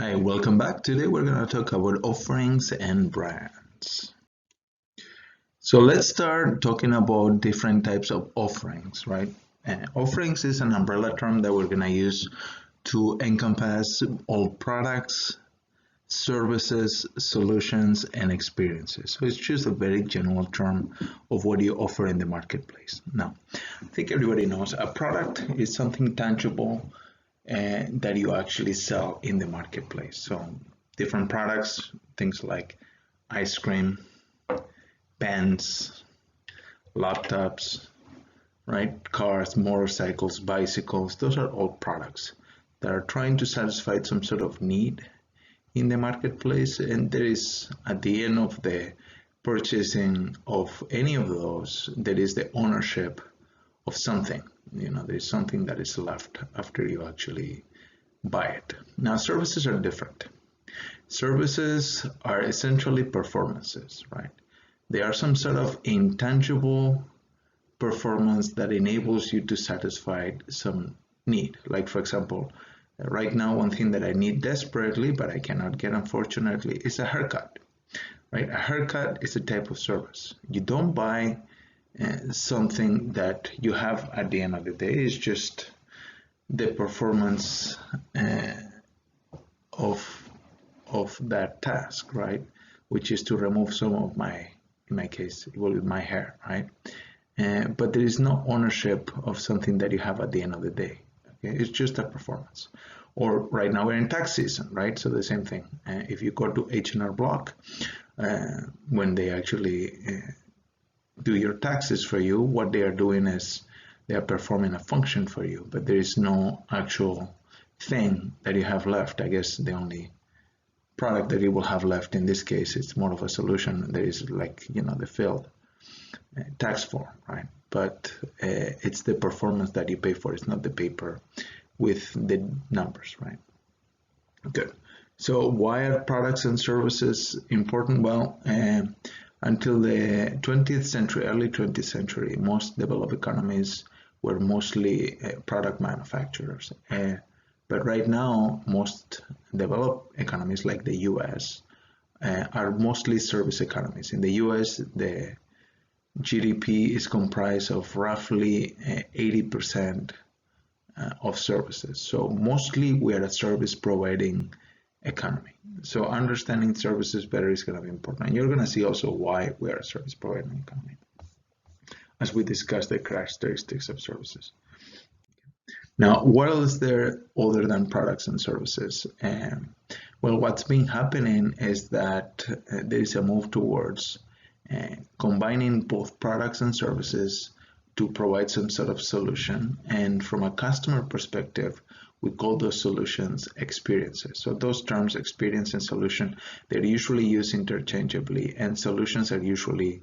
Hi, welcome back. Today we're going to talk about offerings and brands. So let's start talking about different types of offerings, right? Offerings is an umbrella term that we're going to use to encompass all products, services, solutions, and experiences. So it's just a very general term of what you offer in the marketplace. Now, I think everybody knows a product is something tangible that you actually sell in the marketplace. So different products, things like ice cream, pens, laptops, right? Cars, motorcycles, bicycles, those are all products that are trying to satisfy some sort of need in the marketplace, and there is, at the end of the purchasing of any of those, there is the ownership of something. There's something that is left after you actually buy it. Now, services are different. Services are essentially performances, right? They are some sort of intangible performance that enables you to satisfy some need. Like, for example, right now, one thing that I need desperately, but I cannot get, unfortunately, is a haircut, right? A haircut is a type of service. You don't buy something that you have at the end of the day. It's just the performance of that task, right? Which is to remove some of in my case, it will be my hair, right? But there is no ownership of something that you have at the end of the day. Okay? It's just a performance. Or right now we're in tax season, right? So the same thing. If you go to H&R Block, when they actually do your taxes for you, what they are doing is they are performing a function for you, but there is no actual thing that you have left. I guess the only product that you will have left in this case is more of a solution. There is like, the field tax form, right? But it's the performance that you pay for. It's not the paper with the numbers, right? Good. So why are products and services important? Well, until the 20th century, early 20th century, most developed economies were mostly product manufacturers. But right now, most developed economies like the US are mostly service economies. In the US, the GDP is comprised of roughly 80% of services. So mostly we are a service providing economy. So understanding services better is going to be important. And you're going to see also why we are a service providing economy as we discuss the characteristics of services. Now, what else is there other than products and services? Well, what's been happening is that there is a move towards combining both products and services to provide some sort of solution. And from a customer perspective, we call those solutions experiences. So those terms, experience and solution, they're usually used interchangeably, and solutions are usually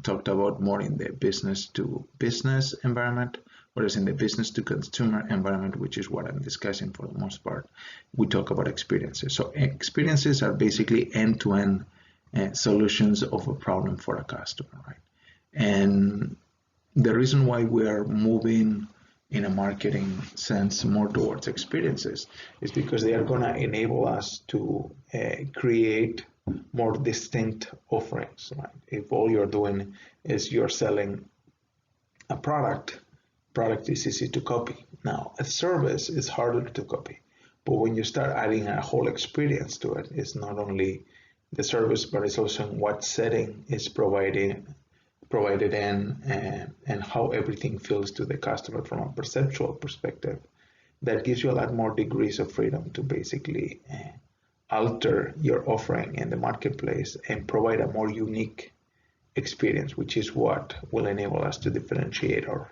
talked about more in the business to business environment, whereas in the business to consumer environment, which is what I'm discussing for the most part, we talk about experiences. So experiences are basically end-to-end solutions of a problem for a customer, right? And the reason why we are moving in a marketing sense more towards experiences is because they are going to enable us to create more distinct offerings, right? If all you're doing is you're selling a product is easy to copy. Now, a service is harder to copy, but when you start adding a whole experience to it, it's not only the service, but it's also in what setting is provided in, and how everything feels to the customer from a perceptual perspective. That gives you a lot more degrees of freedom to basically alter your offering in the marketplace and provide a more unique experience, which is what will enable us to differentiate our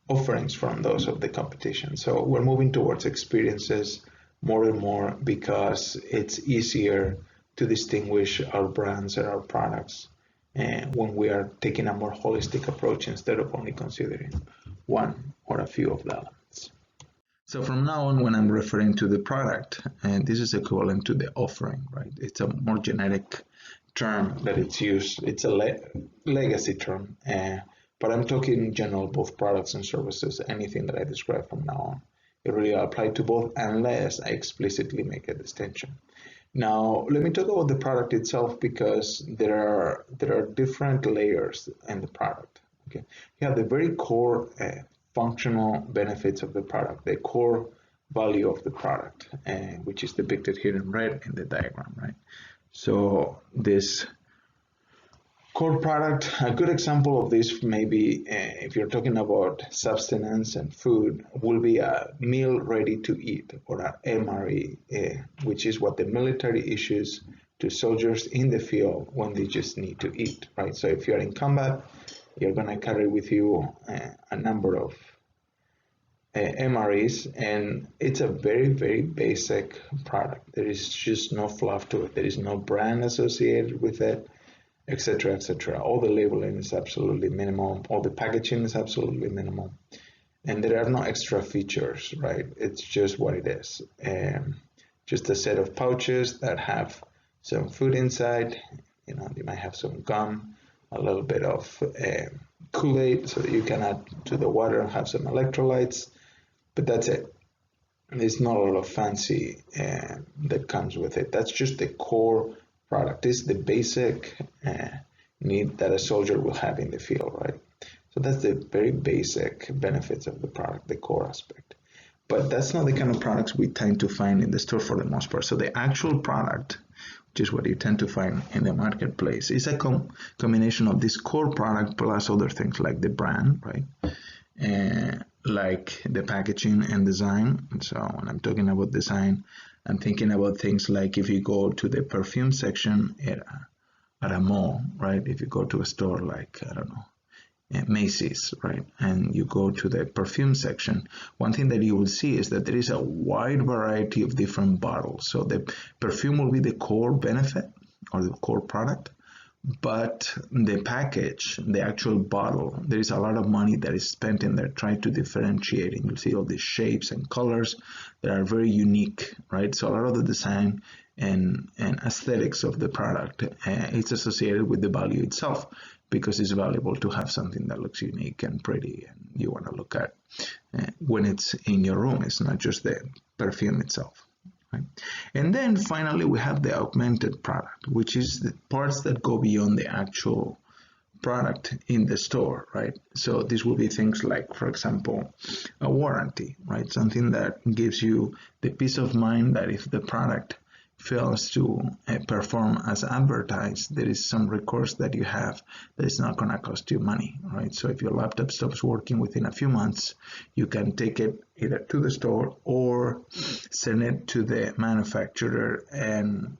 offerings from those of the competition. So we're moving towards experiences more and more because it's easier to distinguish our brands and our products when we are taking a more holistic approach instead of only considering one or a few of the elements. So from now on, when I'm referring to the product, and this is equivalent to the offering, right? It's a more generic term that it's used. It's a legacy term, but I'm talking in general, both products and services. Anything that I describe from now on It really applies to both unless I explicitly make a distinction. Now, let me talk about the product itself because there are different layers in the product. Okay, you have the very core functional benefits of the product, the core value of the product, which is depicted here in red in the diagram, right? So this core product, a good example of this maybe if you're talking about sustenance and food, will be a meal ready to eat, or a MRE, which is what the military issues to soldiers in the field when they just need to eat, right? So if you're in combat, you're going to carry with you a number of MREs, and it's a very, very basic product. There is just no fluff to it. There is no brand associated with it, etc., etc. All the labeling is absolutely minimal. All the packaging is absolutely minimal, and there are no extra features, right? It's just what it is. Just a set of pouches that have some food inside. You know, they might have some gum, a little bit of Kool-Aid, so that you can add to the water and have some electrolytes. But that's it. There's not a lot of fancy that comes with it. That's just the core product. This is the basic need that a soldier will have in the field, right? So that's the very basic benefits of the product, the core aspect. But that's not the kind of products we tend to find in the store for the most part. So the actual product, which is what you tend to find in the marketplace, is a combination of this core product plus other things like the brand, right? Like the packaging and design. And so when I'm talking about design, I'm thinking about things like if you go to the perfume section at a mall, right? If you go to a store like, I don't know, Macy's, right? And you go to the perfume section, one thing that you will see is that there is a wide variety of different bottles. So the perfume will be the core benefit or the core product, but the package, the actual bottle, there is a lot of money that is spent in there trying to differentiate, and you'll see all these shapes and colors that are very unique, right? So a lot of the design and aesthetics of the product is associated with the value itself, because it's valuable to have something that looks unique and pretty and you want to look at when it's in your room. It's not just the perfume itself. Right? And then finally we have the augmented product, which is the parts that go beyond the actual product in the store, right? So this will be things like, for example, a warranty, right? Something that gives you the peace of mind that if the product fails to perform as advertised, there is some recourse that you have that is not going to cost you money, right? So if your laptop stops working within a few months, you can take it either to the store or send it to the manufacturer and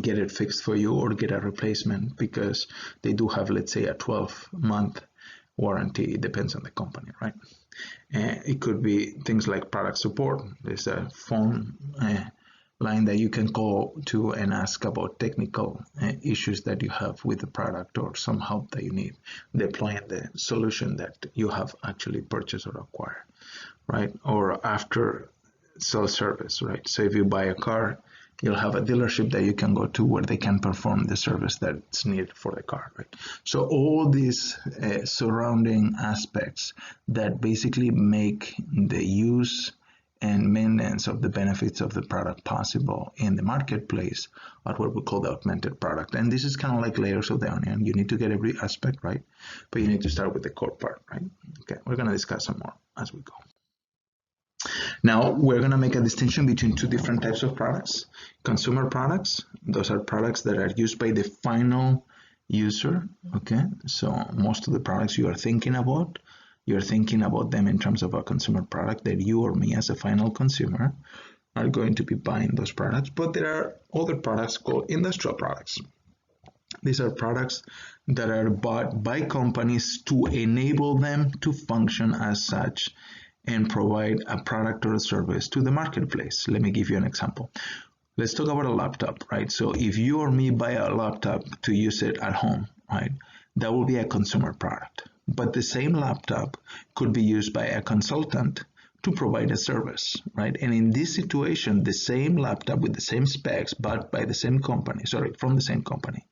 get it fixed for you, or get a replacement, because they do have, let's say, a 12-month warranty. It depends on the company, right? It could be things like product support. There's a phone line that you can call to and ask about technical issues that you have with the product, or some help that you need deploying the solution that you have actually purchased or acquired, right? Or after sell service, right? So if you buy a car, you'll have a dealership that you can go to where they can perform the service that's needed for the car, right? So all these surrounding aspects that basically make the use and maintenance of the benefits of the product possible in the marketplace are what we call the augmented product. And this is kind of like layers of the onion. You need to get every aspect right, but you need to start with the core part, right? Okay, we're going to discuss some more as we go. Now, we're going to make a distinction between two different types of products. Consumer products, those are products that are used by the final user, okay? So most of the products you are thinking about, you're thinking about them in terms of a consumer product that you or me as a final consumer are going to be buying those products. But there are other products called industrial products. These are products that are bought by companies to enable them to function as such and provide a product or a service to the marketplace. Let me give you an example. Let's talk about a laptop, right? So if you or me buy a laptop to use it at home, right, that will be a consumer product. But the same laptop could be used by a consultant to provide a service, right? And in this situation, the same laptop with the same specs, but by the same company, from the same company,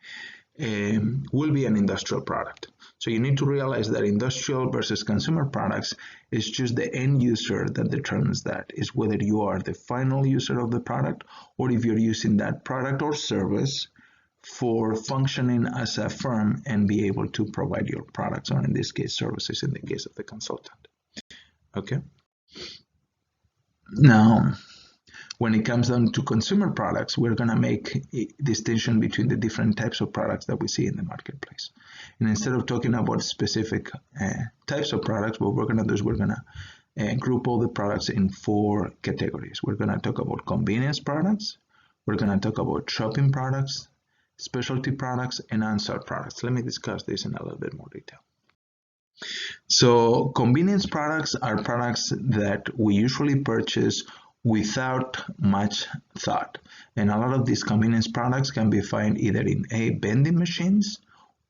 will be an industrial product. So you need to realize that industrial versus consumer products is just the end user that determines that, is whether you are the final user of the product or if you're using that product or service for functioning as a firm and be able to provide your products, or in this case services in the case of the consultant. Okay. Now, when it comes down to consumer products, we're going to make a distinction between the different types of products that we see in the marketplace. And instead of talking about specific types of products, what we're going to do is we're going to group all the products in 4 categories. We're going to talk about convenience products, we're going to talk about shopping products, specialty products, and unsought products. Let me discuss this in a little bit more detail. So convenience products are products that we usually purchase without much thought. And a lot of these convenience products can be found either in vending machines,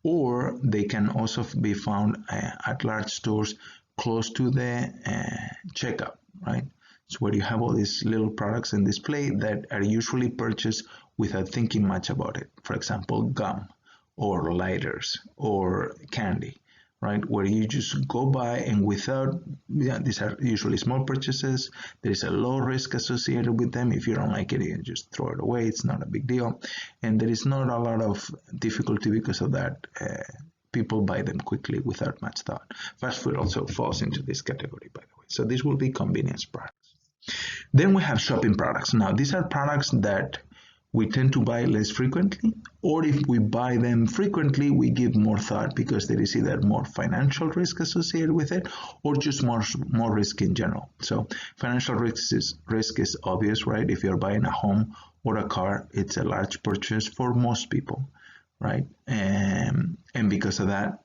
or they can also be found at large stores close to the checkout, right? So where you have all these little products in display that are usually purchased without thinking much about it. For example, gum or lighters or candy, right? Where you just go by and without, these are usually small purchases. There is a low risk associated with them. If you don't like it, you just throw it away. It's not a big deal. And there is not a lot of difficulty because of that. People buy them quickly without much thought. Fast food also falls into this category, by the way. So this will be convenience products. Then we have shopping products. Now, these are products that we tend to buy less frequently, or if we buy them frequently, we give more thought because there is either more financial risk associated with it or just more risk in general. So financial risk is obvious, right? If you're buying a home or a car, it's a large purchase for most people, right? And because of that,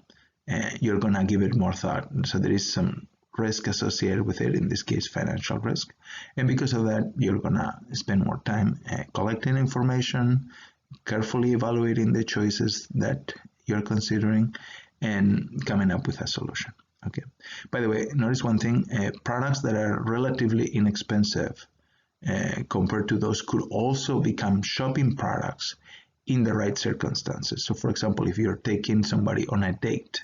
you're gonna give it more thought. So there is some risk associated with it, in this case financial risk, and because of that you're gonna spend more time collecting information, carefully evaluating the choices that you're considering, and coming up with a solution. Okay, by the way, notice one thing, products that are relatively inexpensive compared to those could also become shopping products in the right circumstances. So for example, if you're taking somebody on a date,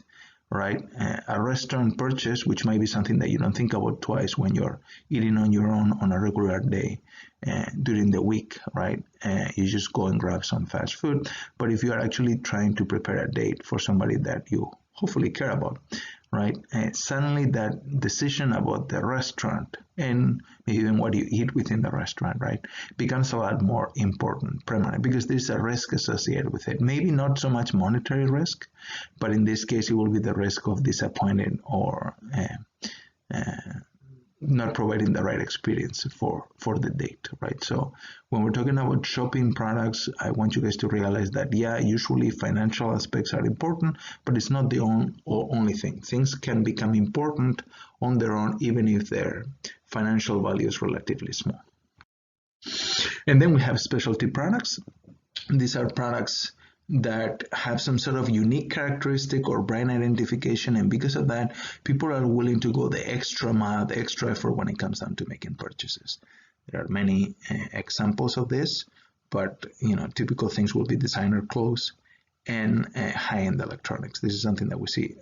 right? A restaurant purchase, which might be something that you don't think about twice when you're eating on your own on a regular day during the week, right? You just go and grab some fast food. But if you are actually trying to prepare a date for somebody that you hopefully care about, right? Suddenly that decision about the restaurant and maybe even what you eat within the restaurant, right, becomes a lot more important, permanent, because there's a risk associated with it. Maybe not so much monetary risk, but in this case, it will be the risk of disappointing or not providing the right experience for the date, right? So when we're talking about shopping products, I want you guys to realize that, yeah, usually financial aspects are important, but it's not the only thing. Things can become important on their own, even if their financial value is relatively small. And then we have specialty products. These are products that have some sort of unique characteristic or brand identification, and because of that, people are willing to go the extra mile, the extra effort when it comes down to making purchases. There are many examples of this, but typical things will be designer clothes and high-end electronics. This is something that we see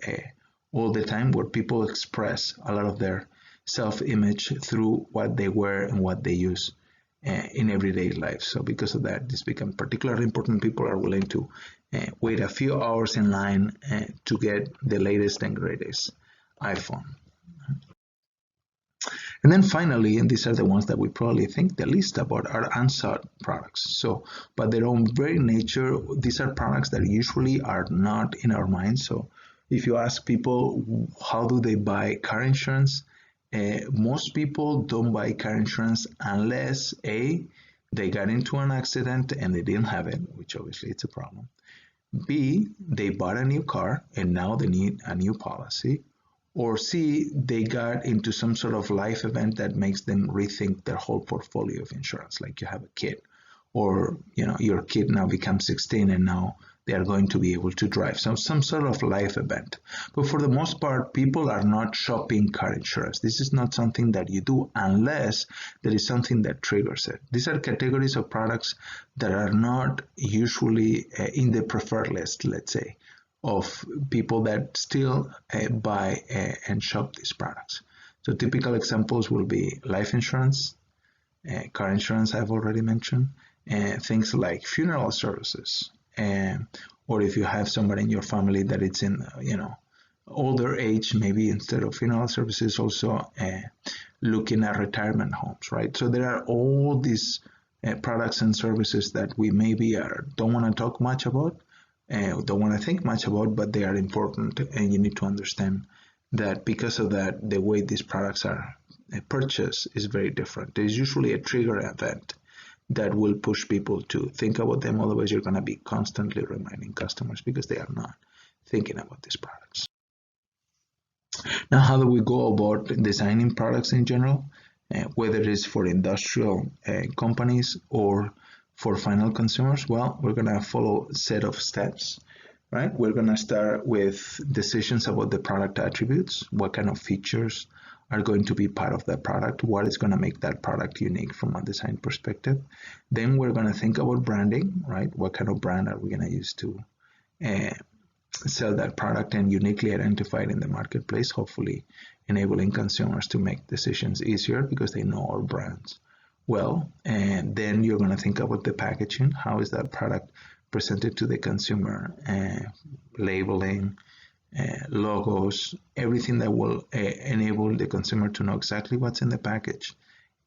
all the time, where people express a lot of their self-image through what they wear and what they use in everyday life. So because of that, this becomes particularly important. People are willing to wait a few hours in line to get the latest and greatest iPhone. And then finally, and these are the ones that we probably think the least about, are unsought products. So by their own very nature, these are products that usually are not in our minds. So if you ask people how do they buy car insurance, most people don't buy car insurance unless A, they got into an accident and they didn't have it, which obviously it's a problem. B, they bought a new car and now they need a new policy. Or C, they got into some sort of life event that makes them rethink their whole portfolio of insurance, like you have a kid, or your kid now becomes 16 and now they are going to be able to drive, some sort of life event. But for the most part, people are not shopping car insurance. This is not something that you do unless there is something that triggers it. These are categories of products that are not usually in the preferred list, let's say, of people that still buy and shop these products. So typical examples will be life insurance, car insurance I've already mentioned, and things like funeral services, or if you have somebody in your family that it's in, older age, maybe instead of funeral services, also looking at retirement homes, right? So there are all these products and services that we maybe don't want to talk much about, don't want to think much about, but they are important, and you need to understand that because of that, the way these products are purchased is very different. There's usually a trigger event that will push people to think about them. Otherwise, you're going to be constantly reminding customers because they are not thinking about these products. Now, how do we go about designing products in general, whether it is for industrial companies or for final consumers? Well, we're going to follow a set of steps, right? We're going to start with decisions about the product attributes, what kind of features are going to be part of that product, what is going to make that product unique from a design perspective. Then we're going to think about branding, right? What kind of brand are we going to use to sell that product and uniquely identify it in the marketplace, hopefully enabling consumers to make decisions easier because they know our brands well. And then you're going to think about the packaging. How is that product presented to the consumer? Labeling, logos, everything that will enable the consumer to know exactly what's in the package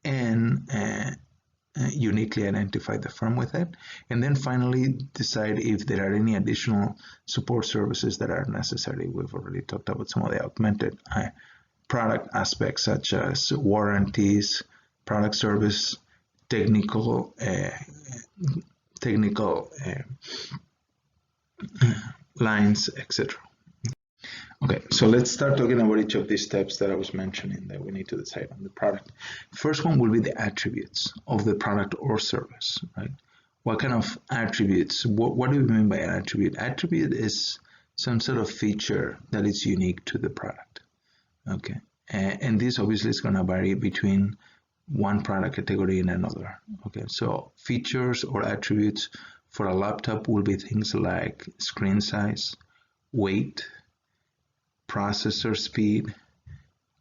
and uniquely identify the firm with it. And then finally decide if there are any additional support services that are necessary. We've already talked about some of the augmented product aspects such as warranties, product service, technical lines, etc. Okay, so let's start talking about each of these steps that I was mentioning that we need to decide on the product. First one will be the attributes of the product or service, right? What kind of attributes? What do we mean by an attribute? Attribute is some sort of feature that is unique to the product, okay? And this obviously is going to vary between one product category and another, okay? So features or attributes for a laptop will be things like screen size, weight, processor speed,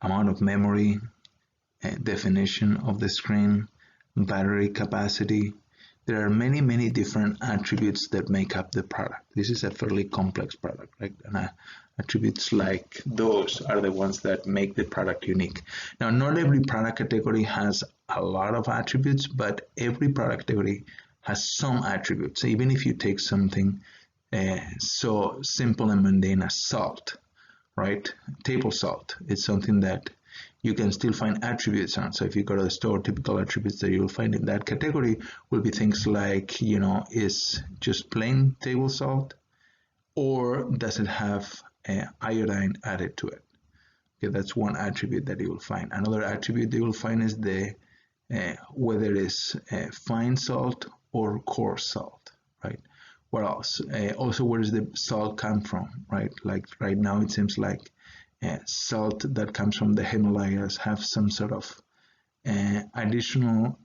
amount of memory, definition of the screen, battery capacity. There are many, many different attributes that make up the product. This is a fairly complex product, right? And attributes like those are the ones that make the product unique. Now, not every product category has a lot of attributes, but every product category has some attributes. So even if you take something so simple and mundane as salt, right? Table salt is something that you can still find attributes on. So if you go to the store, typical attributes that you'll find in that category will be things like, is just plain table salt, or does it have iodine added to it? Okay, that's one attribute that you will find. Another attribute you will find is the whether it's fine salt or coarse salt, right? What else? Also, where does the salt come from, right? Like right now, it seems like salt that comes from the Himalayas have some sort of additional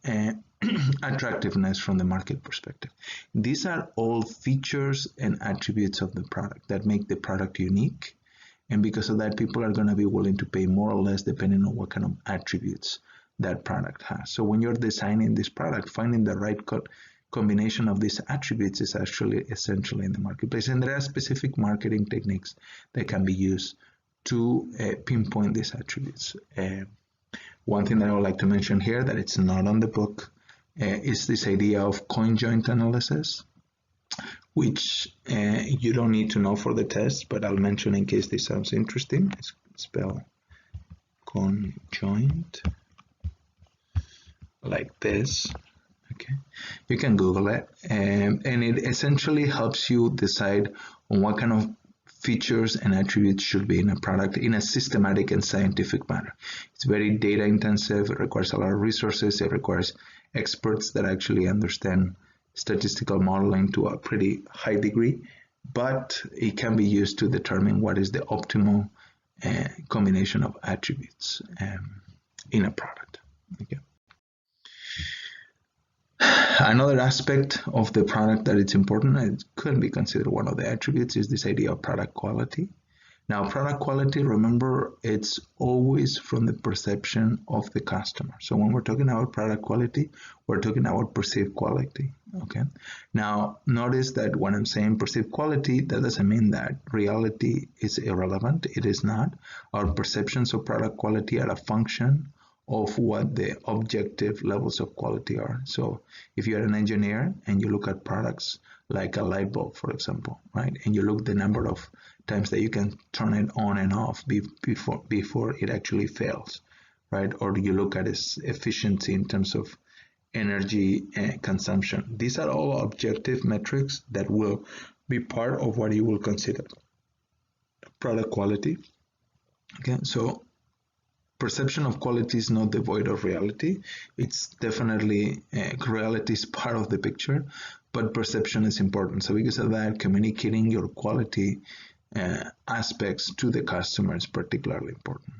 attractiveness from the market perspective. These are all features and attributes of the product that make the product unique. And because of that, people are going to be willing to pay more or less depending on what kind of attributes that product has. So when you're designing this product, finding the right combination of these attributes is actually essential in the marketplace. And there are specific marketing techniques that can be used to pinpoint these attributes. One thing that I would like to mention here that it's not on the book is this idea of conjoint analysis, which you don't need to know for the test, but I'll mention in case this sounds interesting. It's spelled conjoint like this. Okay, you can Google it, and it essentially helps you decide on what kind of features and attributes should be in a product in a systematic and scientific manner. It's very data intensive, it requires a lot of resources, it requires experts that actually understand statistical modeling to a pretty high degree, but it can be used to determine what is the optimal combination of attributes in a product. Okay. Another aspect of the product that it's important, and it could be considered one of the attributes, is this idea of product quality. Now, product quality, remember, it's always from the perception of the customer. So when we're talking about product quality, we're talking about perceived quality, okay? Now, notice that when I'm saying perceived quality, that doesn't mean that reality is irrelevant. It is not. Our perceptions of product quality are a function of what the objective levels of quality are. So if you're an engineer and you look at products like a light bulb, for example, right, and you look the number of times that you can turn it on and off before it actually fails, right, or you look at its efficiency in terms of energy consumption. These are all objective metrics that will be part of what you will consider product quality. Okay, so perception of quality is not devoid of reality. It's definitely reality is part of the picture, but perception is important. So because of that, communicating your quality aspects to the customer is particularly important.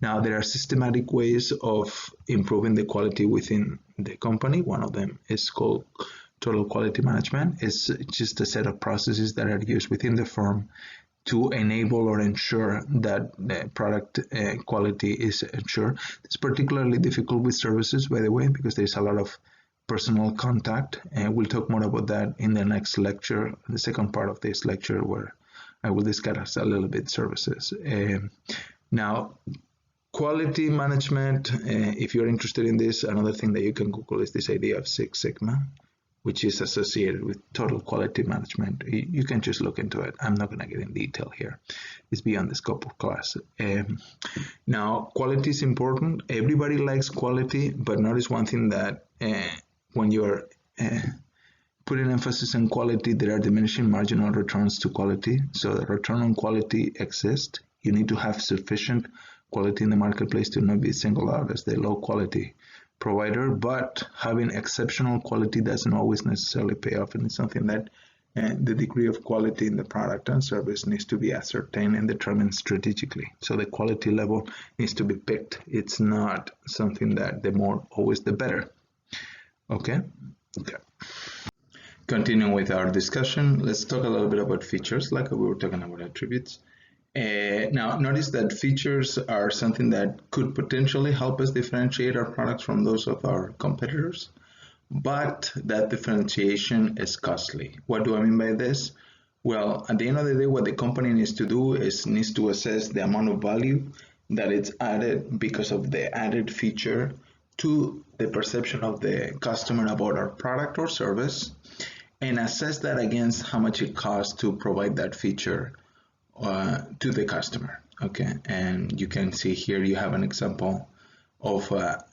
Now, there are systematic ways of improving the quality within the company. One of them is called total quality management. It's just a set of processes that are used within the firm to enable or ensure that the product quality is ensured. It's particularly difficult with services, by the way, because there's a lot of personal contact, and we'll talk more about that in the next lecture, the second part of this lecture, where I will discuss a little bit services. Now, quality management, if you're interested in this, another thing that you can Google is this idea of Six Sigma, which is associated with total quality management. You can just look into it. I'm not going to get in detail here. It's beyond the scope of class. Now, quality is important. Everybody likes quality, but notice one thing, that when you're putting emphasis on quality, there are diminishing marginal returns to quality. So the return on quality exists. You need to have sufficient quality in the marketplace to not be singled out as the low quality provider, but having exceptional quality doesn't always necessarily pay off, and it's something that the degree of quality in the product and service needs to be ascertained and determined strategically. So the quality level needs to be picked. It's not something that the more, always the better. Okay. Continuing with our discussion, let's talk a little bit about features, like we were talking about attributes. Now, notice that features are something that could potentially help us differentiate our products from those of our competitors, but that differentiation is costly. What do I mean by this? Well, at the end of the day, what the company needs to do is needs to assess the amount of value that it's added because of the added feature to the perception of the customer about our product or service, and assess that against how much it costs to provide that feature to the customer. Okay, and you can see here you have an example of flat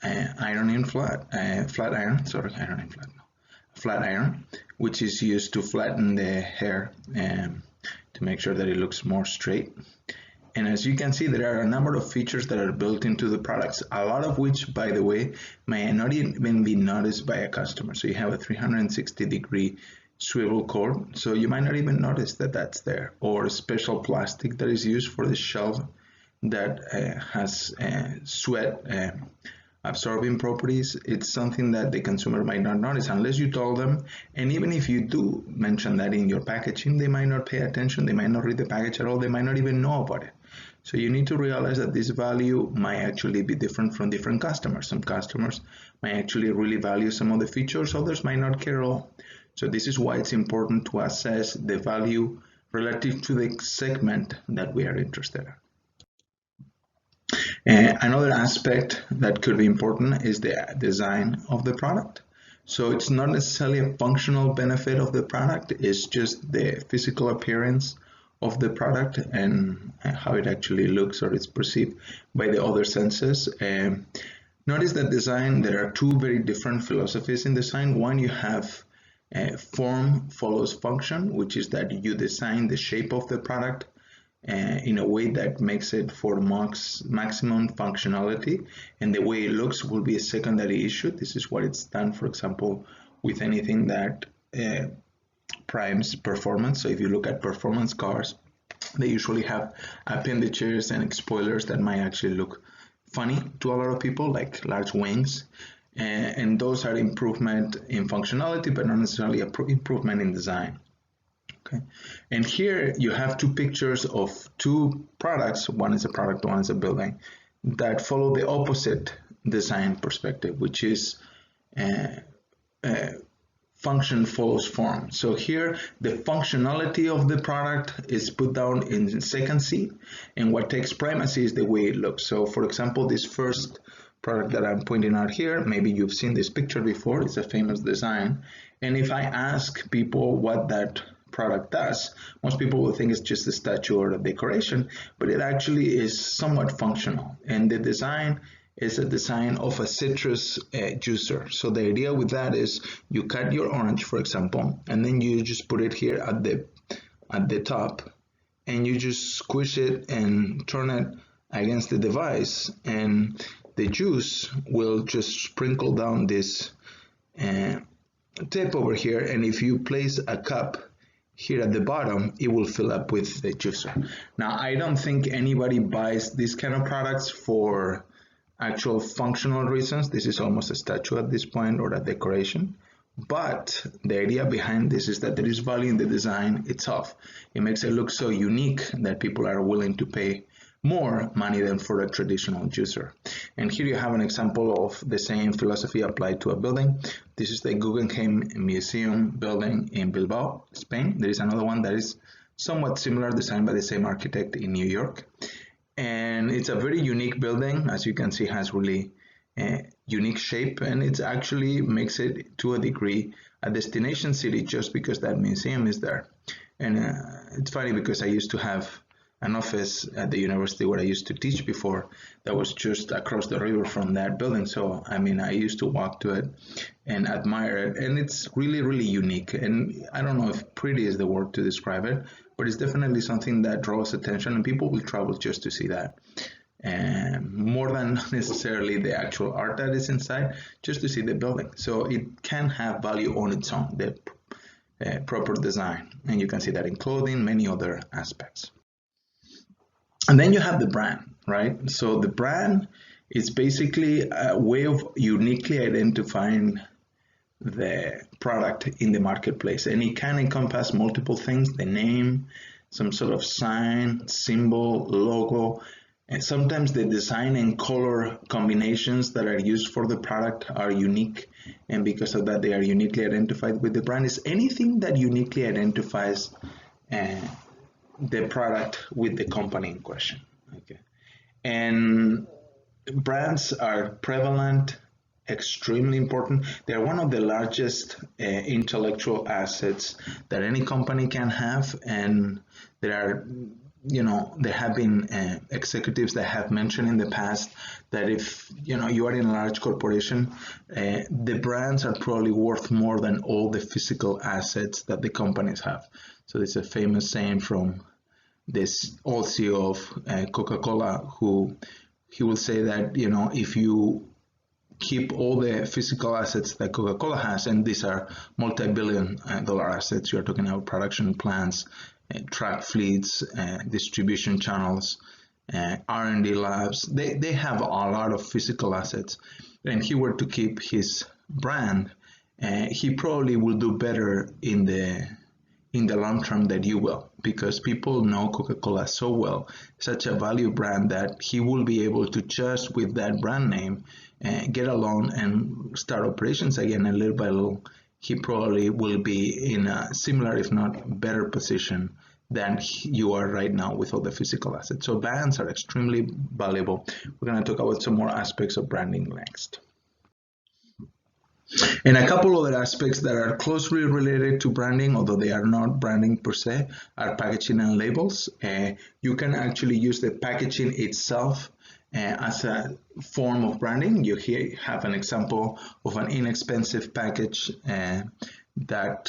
iron, which is used to flatten the hair to make sure that it looks more straight. And as you can see, there are a number of features that are built into the products, a lot of which, by the way, may not even be noticed by a customer. So you have a 360-degree swivel cord, so you might not even notice that that's there, or special plastic that is used for the shelf that has sweat absorbing properties. It's something that the consumer might not notice unless you told them, and even if you do mention that in your packaging, they might not pay attention, they might not read the package at all, they might not even know about it. So you need to realize that this value might actually be different from different customers. Some customers might actually really value some of the features, others might not care at all. So this is why it's important to assess the value relative to the segment that we are interested in. Another aspect that could be important is the design of the product. So it's not necessarily a functional benefit of the product, it's just the physical appearance of the product and how it actually looks or is perceived by the other senses. Notice that design, there are two very different philosophies in design. One, you have form follows function, which is that you design the shape of the product in a way that makes it for maximum functionality, and the way it looks will be a secondary issue. This is what it's done, for example, with anything that primes performance. So if you look at performance cars, they usually have appendages and spoilers that might actually look funny to a lot of people, like large wings. and those are improvement in functionality, but not necessarily improvement in design. Okay, and here you have two pictures of two products. One is a product, one is a building, that follow the opposite design perspective, which is function follows form. So here the functionality of the product is put down in second seat, and what takes primacy is the way it looks. So for example, this first product that I'm pointing out here, maybe you've seen this picture before, it's a famous design, and if I ask people what that product does, most people will think it's just a statue or a decoration, but it actually is somewhat functional. And the design is a design of a citrus juicer. So the idea with that is you cut your orange, for example, and then you just put it here at the top, and you just squish it and turn it against the device, and the juice will just sprinkle down this tip over here, and if you place a cup here at the bottom, it will fill up with the juicer. Now, I don't think anybody buys these kind of products for actual functional reasons. This is almost a statue at this point, or a decoration. But the idea behind this is that there is value in the design itself. It makes it look so unique that people are willing to pay more money than for a traditional juicer. And here you have an example of the same philosophy applied to a building. This is the Guggenheim Museum building in Bilbao, Spain. There is another one that is somewhat similar, designed by the same architect in New York. And it's a very unique building. As you can see, has really unique shape, and it actually makes it, to a degree, a destination city just because that museum is there. And it's funny because I used to have an office at the university where I used to teach before that was just across the river from that building. So, I mean, I used to walk to it and admire it, and it's really, really unique. And I don't know if pretty is the word to describe it, but it's definitely something that draws attention, and people will travel just to see that. And more than necessarily the actual art that is inside, just to see the building. So it can have value on its own, the proper design. And you can see that in clothing, many other aspects. And then you have the brand, right? So the brand is basically a way of uniquely identifying the product in the marketplace. And it can encompass multiple things: the name, some sort of sign, symbol, logo. And sometimes the design and color combinations that are used for the product are unique. And because of that, they are uniquely identified with the brand. It's anything that uniquely identifies the product with the company in question. Okay, and brands are prevalent, extremely important. They're one of the largest intellectual assets that any company can have, and there have been executives that have mentioned in the past that if you are in a large corporation, the brands are probably worth more than all the physical assets that the companies have. So it's a famous saying from this old CEO of Coca-Cola, who he will say that if you keep all the physical assets that Coca-Cola has, and these are multi-billion-dollar assets, you're talking about production plants, truck fleets, distribution channels, R&D labs. They have a lot of physical assets, and he were to keep his brand, he probably will do better in the long term than you will, because people know Coca-Cola so well, such a value brand, that he will be able to just with that brand name get a loan and start operations again, and little by little he probably will be in a similar, if not better position than you are right now with all the physical assets. So brands are extremely valuable. We're going to talk about some more aspects of branding next. And a couple other aspects that are closely related to branding, although they are not branding per se, are packaging and labels. You can actually use the packaging itself as a form of branding. You here have an example of an inexpensive package that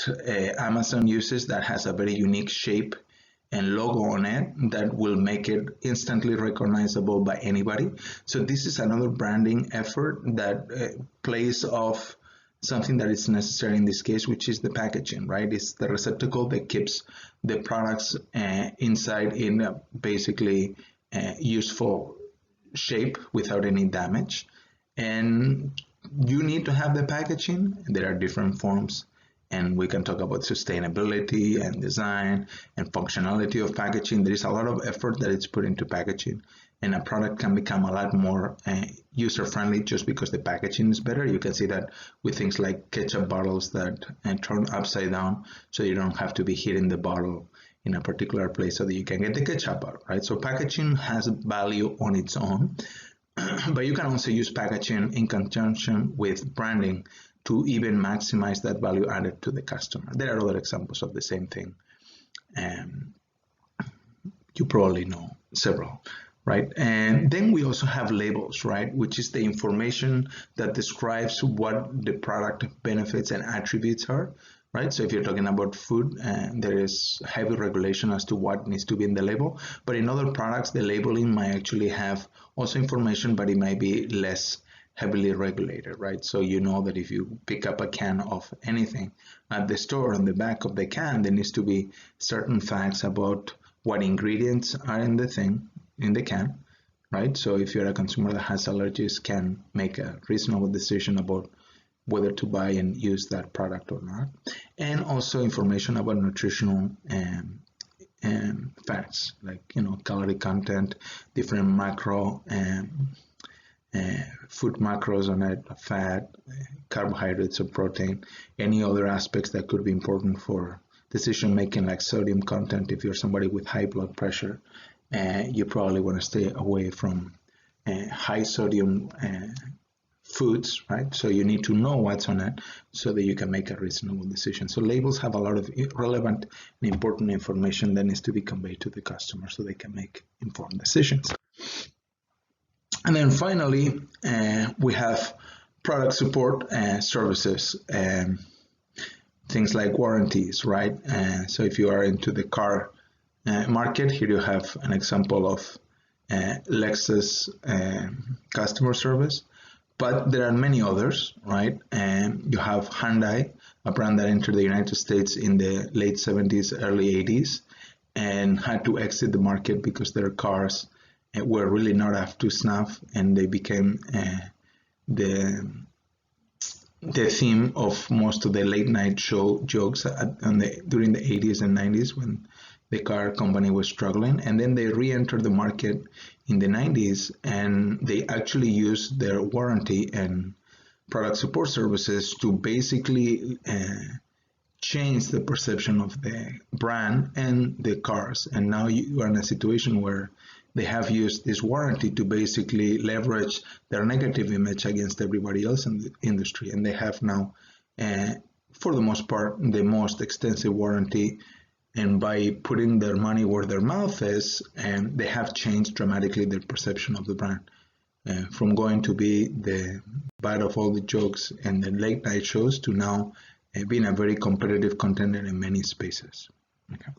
Amazon uses that has a very unique shape and logo on it that will make it instantly recognizable by anybody. So this is another branding effort that plays off something that is necessary in this case, which is the packaging, right? It's the receptacle that keeps the products inside in a basically useful shape without any damage. And you need to have the packaging. There are different forms, and we can talk about sustainability and design and functionality of packaging. There is a lot of effort that is put into packaging, and a product can become a lot more user-friendly just because the packaging is better. You can see that with things like ketchup bottles that turn upside down, so you don't have to be hitting the bottle in a particular place so that you can get the ketchup out, right? So packaging has value on its own, but you can also use packaging in conjunction with branding to even maximize that value added to the customer. There are other examples of the same thing. You probably know several, right? And then we also have labels, right? Which is the information that describes what the product benefits and attributes are, right? So if you're talking about food, there is heavy regulation as to what needs to be in the label. But in other products, the labeling might actually have also information, but it might be less heavily regulated, right? So you know that if you pick up a can of anything at the store, on the back of the can, there needs to be certain facts about what ingredients are in the thing, in the can, right? So if you're a consumer that has allergies, can make a reasonable decision about whether to buy and use that product or not. And also information about nutritional facts, like, you know, calorie content, different macro food macros on it, fat, carbohydrates, or protein, any other aspects that could be important for decision making, like sodium content. If you're somebody with high blood pressure, you probably want to stay away from high sodium foods, right? So you need to know what's on it so that you can make a reasonable decision. So labels have a lot of relevant and important information that needs to be conveyed to the customer so they can make informed decisions. And then finally, we have product support services, things like warranties, right? So if you are into the car market, here you have an example of Lexus customer service, but there are many others, right? You have Hyundai, a brand that entered the United States in the late 70s, early 80s, and had to exit the market because their cars were really not up to snuff, and they became the theme of most of the late night show jokes during the 80s and 90s when the car company was struggling. And then they re-entered the market in the 90s, and they actually used their warranty and product support services to basically change the perception of the brand and the cars. And now you are in a situation where they have used this warranty to basically leverage their negative image against everybody else in the industry. And they have now, for the most part, the most extensive warranty. And by putting their money where their mouth is, they have changed dramatically their perception of the brand. From going to be the butt of all the jokes and the late night shows to now being a very competitive contender in many spaces. Okay.